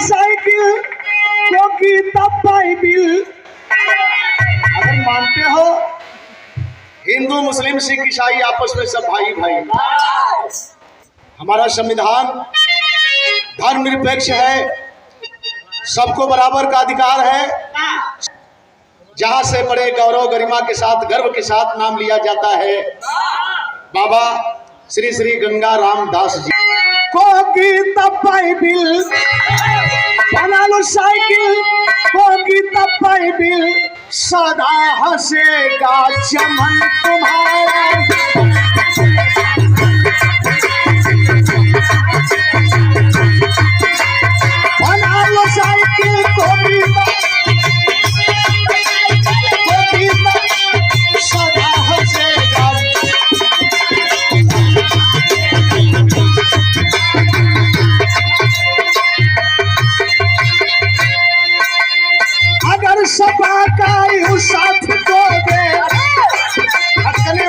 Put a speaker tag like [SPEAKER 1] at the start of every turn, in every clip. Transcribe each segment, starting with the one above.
[SPEAKER 1] Cycle को Gita Bible. अगर मानते हो हिंदू मुस्लिम सिख ईसाई आपस में सब भाई भाई, हमारा संविधान धर्मनिरपेक्ष है, सबको बराबर का अधिकार है। जहां से बड़े गौरव गरिमा के साथ गर्व के साथ नाम लिया जाता है बाबा श्री श्री गंगा रामदास जी को गीता बाइबिल। बना लो साइकिल को गीता बाइबिल, सदा हंसेगा चमन तुम्हारा। बना लो साइकिल को गीता सदा हंसेगा। अगर सपा का यूं साथ दोगे, हटने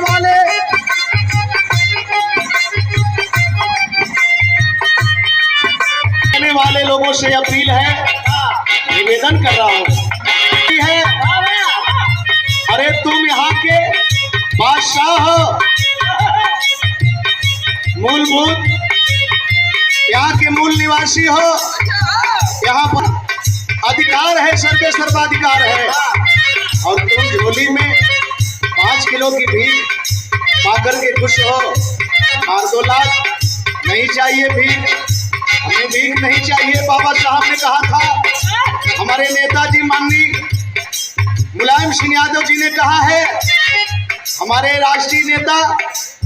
[SPEAKER 1] वाले लोगों से अपील है, निवेदन कर रहा हूँ है, अरे तुम यहाँ के बादशाह हो, मूलभूत यहाँ के मूल निवासी हो, यहाँ पर अधिकार है, सर्वे सर्वाधिकार है, और तुम झोली में 5 किलो की भीख पाकर के खुश हो। 2 लाख नहीं चाहिए भीख, हमें भीख नहीं चाहिए। बाबा साहब ने कहा था, हमारे नेताजी माननीय मुलायम सिंह यादव जी ने कहा है, हमारे राष्ट्रीय नेता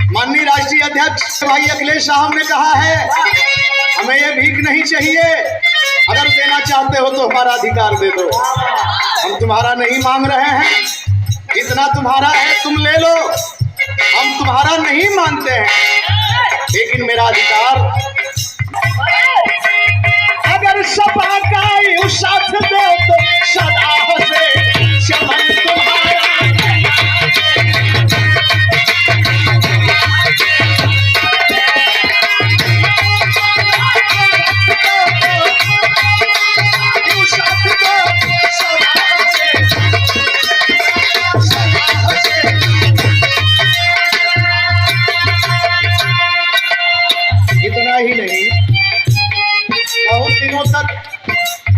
[SPEAKER 1] माननीय राष्ट्रीय अध्यक्ष भाई अखिलेश साहब ने कहा है, हमें ये भीख नहीं चाहिए। अगर देना चाहते हो तो हमारा अधिकार दे दो, हम तुम्हारा नहीं मांग रहे हैं, जितना तुम्हारा है तुम ले लो, हम तुम्हारा नहीं मांगते हैं, लेकिन मेरा अधिकार। अगर सपा का यूं साथ दे तो सदा हंसे चमन तुम्हारा। इतना ही नहीं, बहुत दिनों तक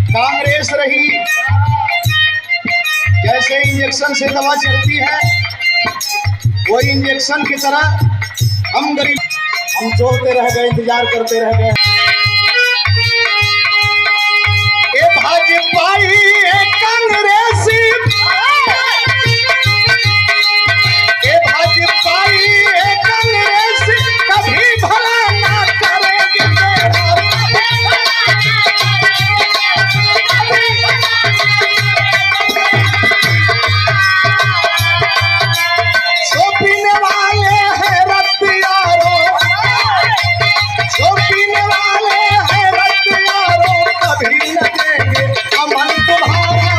[SPEAKER 1] कांग्रेस रही, जैसे इंजेक्शन से दवा चलती है वही इंजेक्शन की तरह हम गरीब हम जोड़ते रह गए, इंतजार करते रह गए। ए भाजपाई ए कांग्रेसी, ए भाजपाई ए कांग्रेसी कभी भला ना करेंगे। जो पीने वाले हैं रत्तियारो, जो पीने वाले हैं रत्तियारो कभी न देंगे अमन तुम्हारा।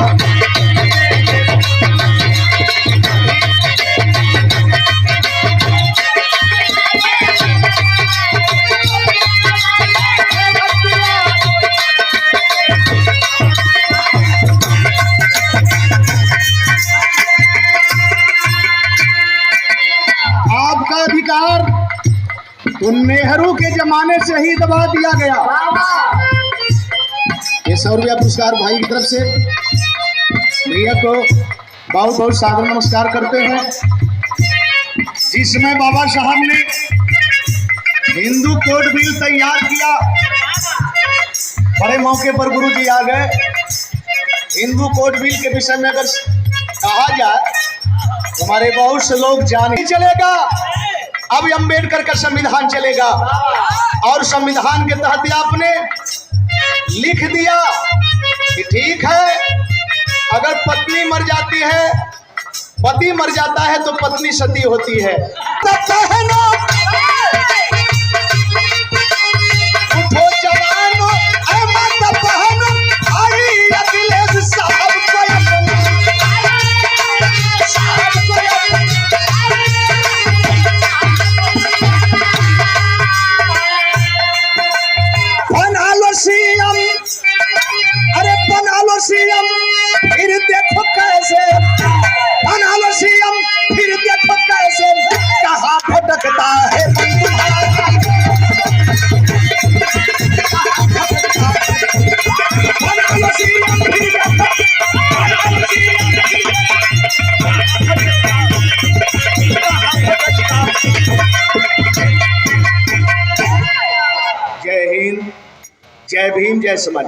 [SPEAKER 1] आपका अधिकार तो नेहरू के जमाने से ही दबा दिया गया। ये 100 रुपया पुरस्कार भाई की तरफ से भैया को बहुत बहुत सादर नमस्कार करते हैं। जिसमें बाबा साहब ने हिंदू कोड बिल तैयार किया, बड़े मौके पर गुरु जी आ गए। हिंदू कोड बिल के विषय में अगर कहा जाए तो हमारे बहुत से लोग जान ही चलेगा। अब अम्बेडकर का संविधान चलेगा, और संविधान के तहत आपने लिख दिया कि ठीक है, अगर पत्नी मर जाती है, पति मर जाता है तो पत्नी सती होती है। उठो जवानो, मत बहनो, आई अखिलेश साहब को बना लो सीएम जय भीम जय समाज।